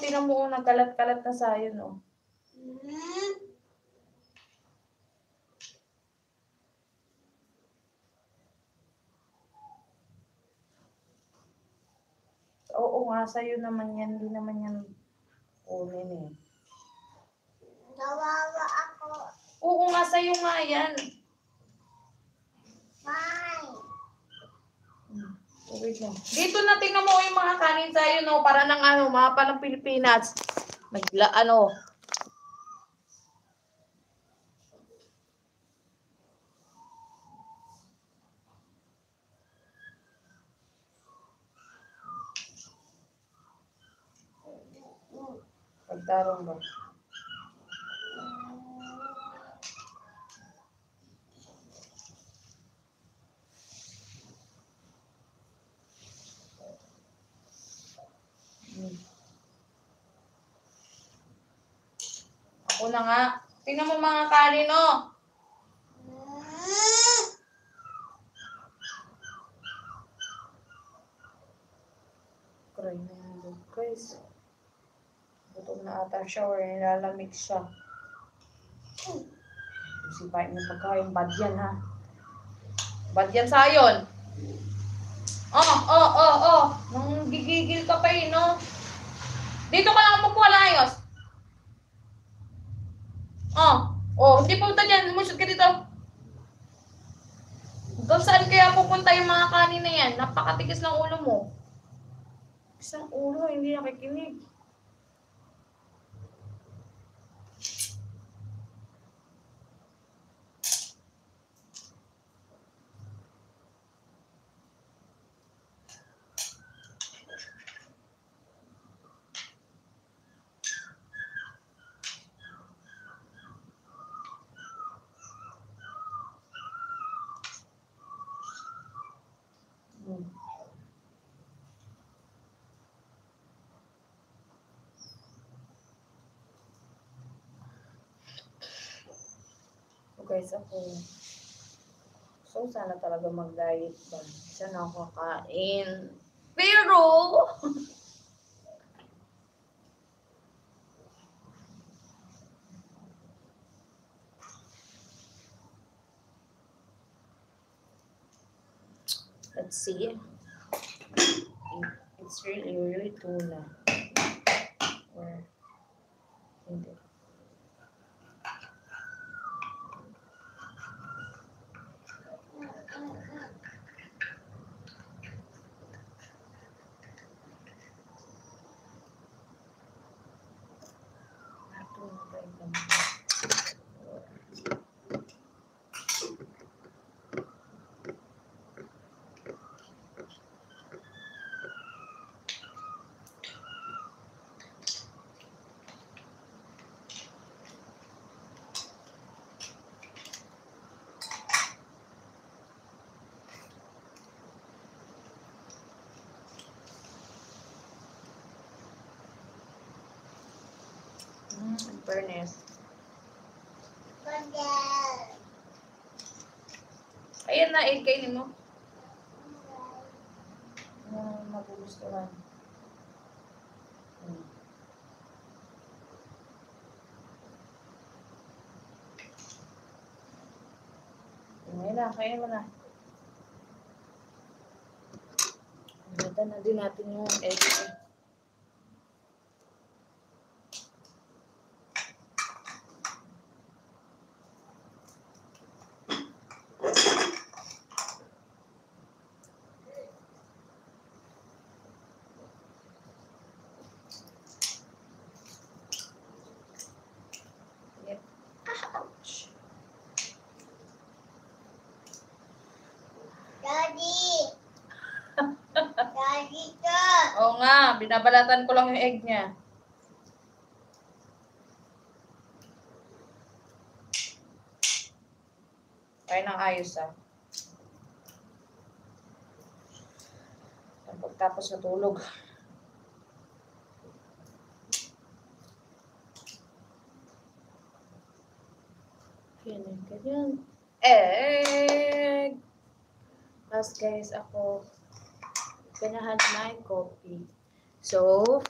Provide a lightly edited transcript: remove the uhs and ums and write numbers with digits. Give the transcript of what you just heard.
tingnan mo, nagkalat-kalat na sayo, no? Oo nga, sa'yo naman yan. Hindi naman yan kunin eh. Nawawa ako. Oo nga, sa'yo nga yan. Bye. Wait lang. Dito na tingnan mo yung mga kanin sa'yo, no? Para ng ano, mapa ng Pilipinas. Ano. Pagtarong ba? Ako na nga. Tingnan mo mga kanin, no? Cry na yan, guys. Gutom na ata siya or nilalamig siya. Sipain mo pagkain. Bad yan, ha? Bad yan sayon. Nung gigigil ka pa eh, no? Dito ka lang magkuha, ayos. Hindi punta dyan. Lumusot ka dito. Doon saan kaya pupunta yung mga kanin na yan? Napakatigas ng ulo mo. Isang ulo, hindi nakikinig. Guys, ako. So, sana talaga mag-diet ba? Sana ako kakain. Pero, let's see. It's really tuna. Or, hindi. In fairness. Ayan na, kainin mo. Magugustuhan. Ngayon na, kainin mo na. Gata na din natin yung egg. Oo nga, binabalatan ko lang yung egg niya. Kaya nang ayos Pagkatapos natulog. Ganyan. Egg! Tapos guys, ako gonna have my coffee. So,